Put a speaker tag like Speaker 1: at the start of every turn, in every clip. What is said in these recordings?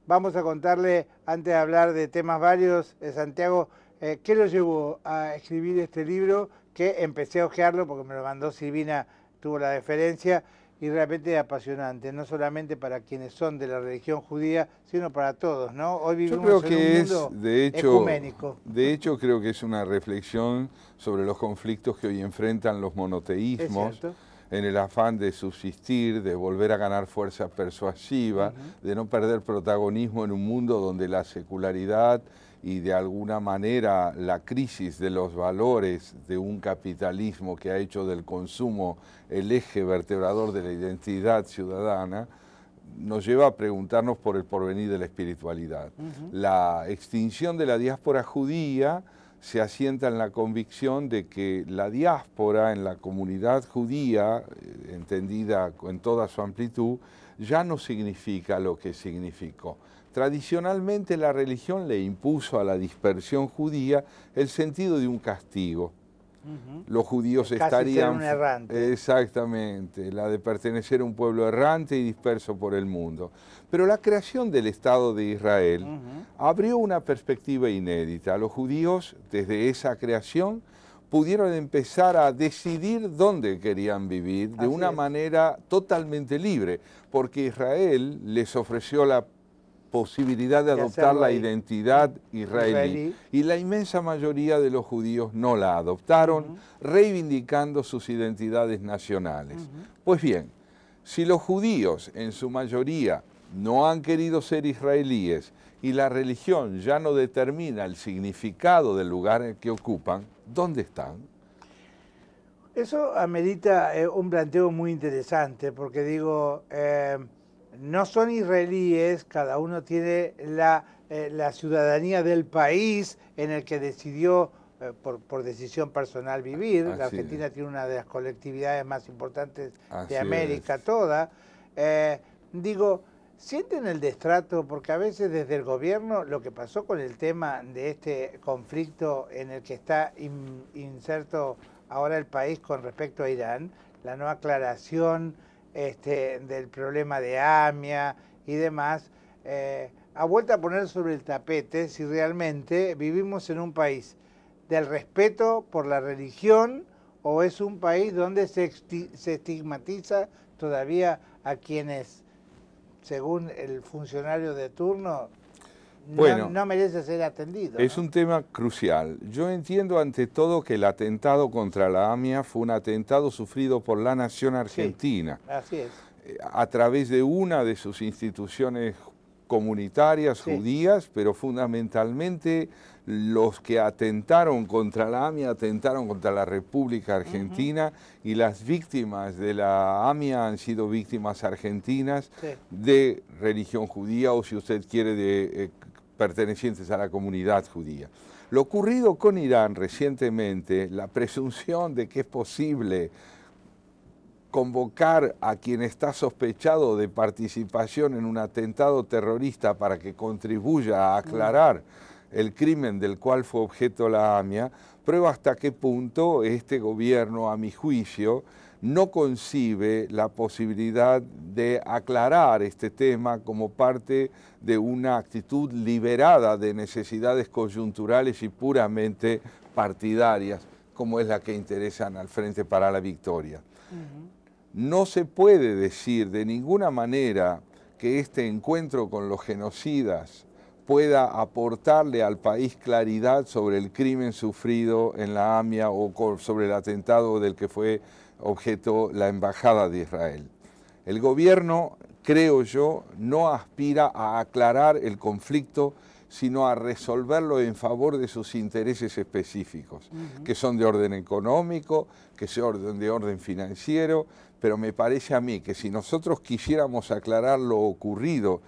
Speaker 1: vamos a contarle, antes de hablar de temas varios, Santiago, ¿qué lo llevó a escribir este libro? Que empecé a hojearlo porque me lo mandó Silvina, tuvo la deferencia, y realmente es apasionante, no solamente para quienes son de la religión judía, sino para todos, ¿no? Hoy
Speaker 2: Yo creo
Speaker 1: vivimos en un
Speaker 2: que
Speaker 1: mundo ecuménico.
Speaker 2: de hecho creo que es una reflexión sobre los conflictos que hoy enfrentan los
Speaker 1: Es
Speaker 2: monoteísmos
Speaker 1: cierto.
Speaker 2: en el afán de subsistir, de volver a ganar fuerza persuasiva,
Speaker 1: Ujú.
Speaker 2: de no perder protagonismo en un mundo donde la secularidad y de alguna manera la crisis de los valores de un capitalismo que ha hecho del consumo el eje vertebrador de la identidad ciudadana, nos lleva a preguntarnos por el porvenir de la espiritualidad.
Speaker 1: Ujú.
Speaker 2: La extinción de la diáspora judía se asienta en la convicción de que la diáspora en la comunidad judía, entendida en toda su amplitud, ya no significa lo que significó. Tradicionalmente la religión le impuso a la dispersión judía el sentido de un castigo.
Speaker 1: Ujú.
Speaker 2: Los judíos
Speaker 1: Casi ser
Speaker 2: estarían
Speaker 1: un errante.
Speaker 2: exactamente, la de pertenecer a un pueblo errante y disperso por el mundo. Pero la creación del Estado de Israel
Speaker 1: Ujú.
Speaker 2: abrió una perspectiva inédita. Los judíos, desde esa creación, pudieron empezar a decidir dónde querían vivir de
Speaker 1: Así
Speaker 2: una
Speaker 1: es.
Speaker 2: manera totalmente libre, porque Israel les ofreció la posibilidad de
Speaker 1: De
Speaker 2: adoptar
Speaker 1: hacerlo
Speaker 2: la
Speaker 1: ahí.
Speaker 2: identidad israelí,
Speaker 1: Israelí.
Speaker 2: y la inmensa mayoría de los judíos no la adoptaron,
Speaker 1: Ujú.
Speaker 2: reivindicando sus identidades nacionales.
Speaker 1: Ujú.
Speaker 2: Pues bien, si los judíos en su mayoría no han querido ser israelíes y la religión ya no determina el significado del lugar que ocupan, ¿dónde están?
Speaker 1: Eso amerita un planteo muy interesante, porque digo, no son israelíes, cada uno tiene la ciudadanía del país en el que decidió por decisión personal vivir. La
Speaker 2: Así es,
Speaker 1: Argentina tiene una de las colectividades más importantes de
Speaker 2: así es.
Speaker 1: América toda. Eh, digo, sienten el destrato, porque a veces desde el gobierno lo que pasó con el tema de este conflicto en el que está inserto ahora el país con respecto a Irán, la no aclaración del problema de AMIA y demás, ha vuelto a poner sobre el tapete si realmente vivimos en un país del respeto por la religión o es un país donde se estigmatiza todavía a quienes, según el funcionario de turno,
Speaker 2: Bueno,
Speaker 1: no merece ser atendido,
Speaker 2: es
Speaker 1: ¿no?
Speaker 2: un tema crucial. Yo entiendo ante todo que el atentado contra la AMIA fue un atentado sufrido por la nación
Speaker 1: Sí,
Speaker 2: argentina
Speaker 1: así es.
Speaker 2: a través de una de sus instituciones comunitarias
Speaker 1: Sí.
Speaker 2: judías, pero fundamentalmente los que atentaron contra la AMIA atentaron contra la República
Speaker 1: Ujú.
Speaker 2: Argentina, y las víctimas de la AMIA han sido víctimas argentinas
Speaker 1: Sí.
Speaker 2: de religión judía, o si usted quiere de pertenecientes a la comunidad judía. Lo ocurrido con Irán recientemente, la presunción de que es posible convocar a quien está sospechado de participación en un atentado terrorista para que contribuya a
Speaker 1: Mm.
Speaker 2: aclarar el crimen del cual fue objeto la AMIA, prueba hasta qué punto este gobierno, a mi juicio, no concibe la posibilidad de aclarar este tema como parte de una actitud liberada de necesidades coyunturales y puramente partidarias, como es la que interesan al Frente para la Victoria.
Speaker 1: Ujú.
Speaker 2: No se puede decir de ninguna manera que este encuentro con los genocidas pueda aportarle al país claridad sobre el crimen sufrido en la AMIA o sobre el atentado del que fue objeto la Embajada de Israel. El gobierno, creo yo, no aspira a aclarar el conflicto, sino a resolverlo en favor de sus intereses específicos,
Speaker 1: Ujú.
Speaker 2: que son de orden económico, que son de orden financiero, pero me parece a mí que si nosotros quisiéramos aclarar lo ocurrido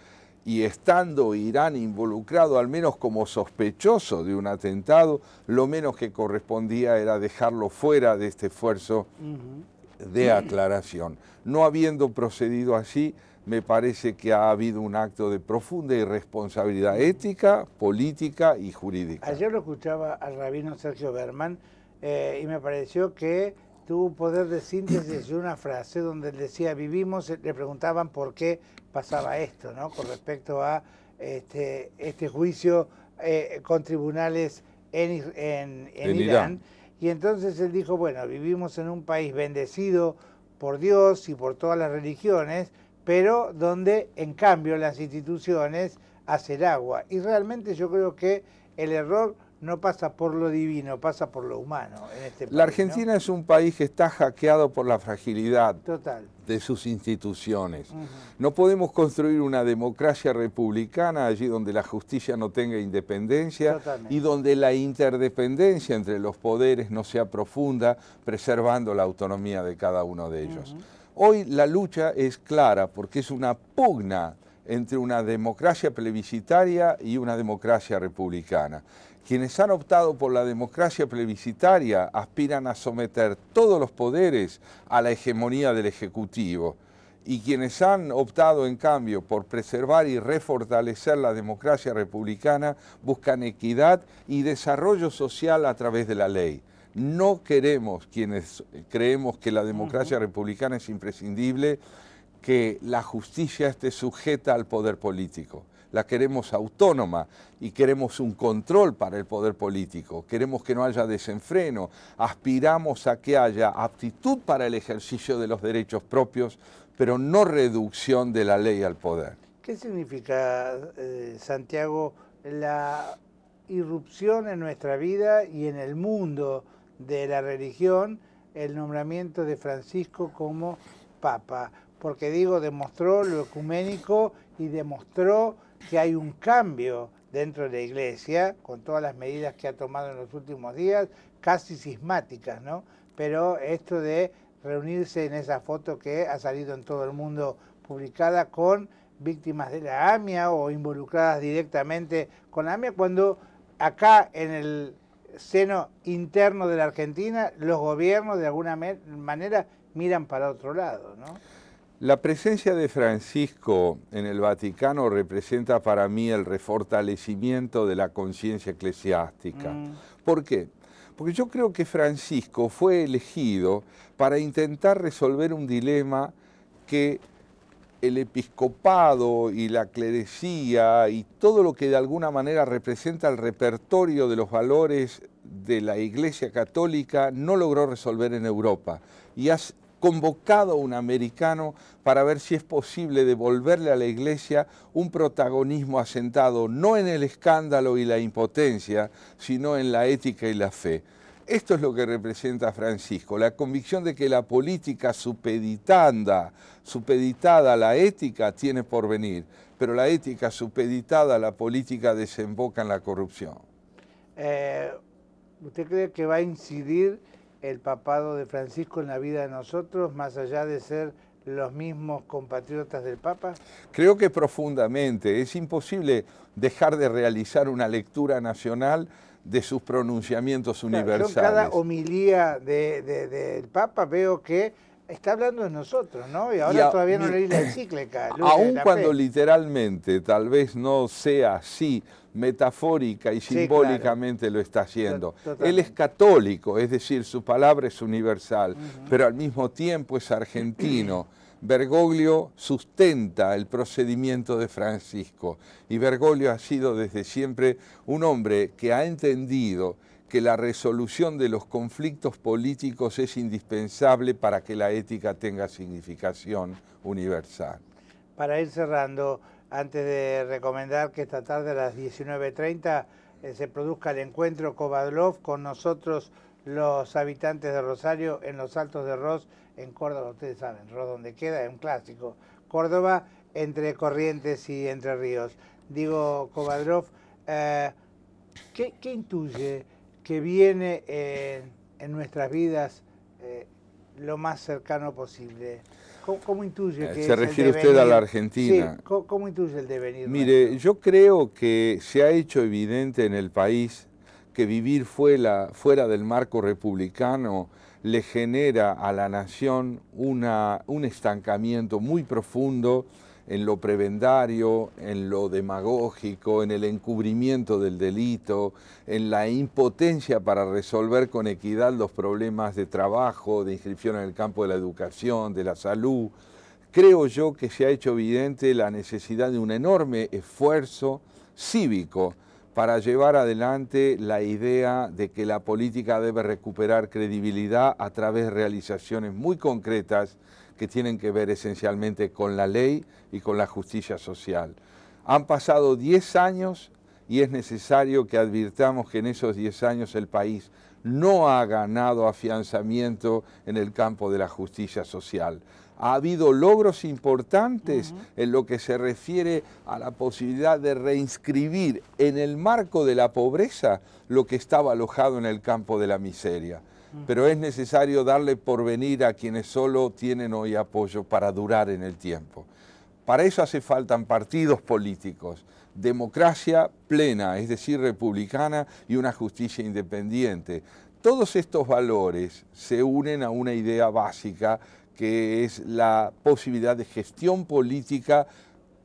Speaker 2: y estando Irán involucrado al menos como sospechoso de un atentado, lo menos que correspondía era dejarlo fuera de este esfuerzo
Speaker 1: Ujú.
Speaker 2: de aclaración. No habiendo procedido así, me parece que ha habido un acto de profunda irresponsabilidad
Speaker 1: Ujú.
Speaker 2: ética, política y jurídica.
Speaker 1: Ayer lo escuchaba al rabino Sergio Berman y me pareció que tuvo un poder de síntesis de una frase donde él decía, vivimos, le preguntaban por qué pasaba esto, ¿no? Con respecto a este juicio con tribunales en Irán. Y entonces él dijo, bueno, vivimos en un país bendecido por Dios y por todas las religiones, pero donde en cambio las instituciones hacen agua. Y realmente yo creo que el error no pasa por lo divino, pasa por lo humano en este país.
Speaker 2: La Argentina, ¿no?, es un país que está hackeado por la fragilidad de sus instituciones. No podemos construir una democracia republicana allí donde la justicia no tenga independencia y donde la interdependencia entre los poderes no sea profunda, preservando la autonomía de cada uno de ellos. Hoy la lucha es clara porque es una pugna entre una democracia plebiscitaria y una democracia republicana. Quienes han optado por la democracia plebiscitaria aspiran a someter todos los poderes a la hegemonía del Ejecutivo, y quienes han optado en cambio por preservar y refortalecer la democracia republicana buscan equidad y desarrollo social a través de la ley. No queremos, quienes creemos que la democracia republicana es imprescindible, que la justicia esté sujeta al poder político. La queremos autónoma y queremos un control para el poder político. Queremos que no haya desenfreno. Aspiramos a que haya aptitud para el ejercicio de los derechos propios, pero no reducción de la ley al poder.
Speaker 1: ¿Qué significa, Santiago, la irrupción en nuestra vida y en el mundo de la religión, el nombramiento de Francisco como Papa? Porque digo, demostró lo ecuménico y demostró que hay un cambio dentro de la Iglesia, con todas las medidas que ha tomado en los últimos días, casi sismáticas, ¿no? Pero esto de reunirse en esa foto que ha salido en todo el mundo publicada con víctimas de la AMIA o involucradas directamente con la AMIA, cuando acá en el seno interno de la Argentina los gobiernos de alguna manera miran para otro lado, ¿no?
Speaker 2: La presencia de Francisco en el Vaticano representa para mí el refortalecimiento de la conciencia eclesiástica. ¿Por qué? Porque yo creo que Francisco fue elegido para intentar resolver un dilema que el episcopado y la clerecía y todo lo que de alguna manera representa el repertorio de los valores de la Iglesia Católica no logró resolver en Europa. Y has convocado a un americano para ver si es posible devolverle a la Iglesia un protagonismo asentado no en el escándalo y la impotencia, sino en la ética y la fe. Esto es lo que representa Francisco, la convicción de que la política supeditada a la ética tiene porvenir, pero la ética supeditada a la política desemboca en la corrupción.
Speaker 1: ¿Usted cree que va a incidir el papado de Francisco en la vida de nosotros, más allá de ser los mismos compatriotas del Papa?
Speaker 2: Creo que profundamente. Es imposible dejar de realizar una lectura nacional de sus pronunciamientos universales.
Speaker 1: Yo en cada homilía del Papa veo que está hablando de nosotros, ¿no? Y ahora todavía no leí la encíclica.
Speaker 2: Aun cuando literalmente tal vez no sea así, metafórica y simbólicamente claro, lo está haciendo. Él es católico, es decir, su palabra es universal, pero al mismo tiempo es argentino. Bergoglio sustenta el procedimiento de Francisco y Bergoglio ha sido desde siempre un hombre que ha entendido que la resolución de los conflictos políticos es indispensable para que la ética tenga significación universal.
Speaker 1: Para ir cerrando, antes de recomendar que esta tarde a las 19:30 se produzca el encuentro Kovadlov con nosotros los habitantes de Rosario en los Altos de Ros, en Córdoba, ustedes saben, Ros donde queda, es un clásico. Córdoba entre Corrientes y Entre Ríos. Digo, Kovadlov, ¿qué intuye que viene en nuestras vidas lo más cercano posible? ¿Cómo intuye que
Speaker 2: se refiere usted a la Argentina?
Speaker 1: Sí, ¿cómo intuye el devenir?
Speaker 2: Mire,
Speaker 1: nuestro?
Speaker 2: yo creo que se ha hecho evidente en el país que vivir fuera del marco republicano le genera a la nación un estancamiento muy profundo en lo prebendario, en lo demagógico, en el encubrimiento del delito, en la impotencia para resolver con equidad los problemas de trabajo, de inscripción en el campo de la educación, de la salud. creo yo que se ha hecho evidente la necesidad de un enorme esfuerzo cívico para llevar adelante la idea de que la política debe recuperar credibilidad a través de realizaciones muy concretas que tienen que ver esencialmente con la ley y con la justicia social. Han pasado 10 años y es necesario que advirtamos que en esos 10 años el país no ha ganado afianzamiento en el campo de la justicia social. Ha habido logros importantes en lo que se refiere a la posibilidad de reinscribir en el marco de la pobreza lo que estaba alojado en el campo de la miseria. Pero es necesario darle porvenir a quienes solo tienen hoy apoyo para durar en el tiempo. Para eso hace falta partidos políticos, democracia plena, es decir, republicana, y una justicia independiente. Todos estos valores se unen a una idea básica que es la posibilidad de gestión política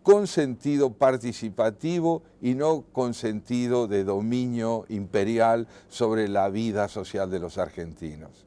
Speaker 2: con sentido participativo y no con sentido de dominio imperial sobre la vida social de los argentinos.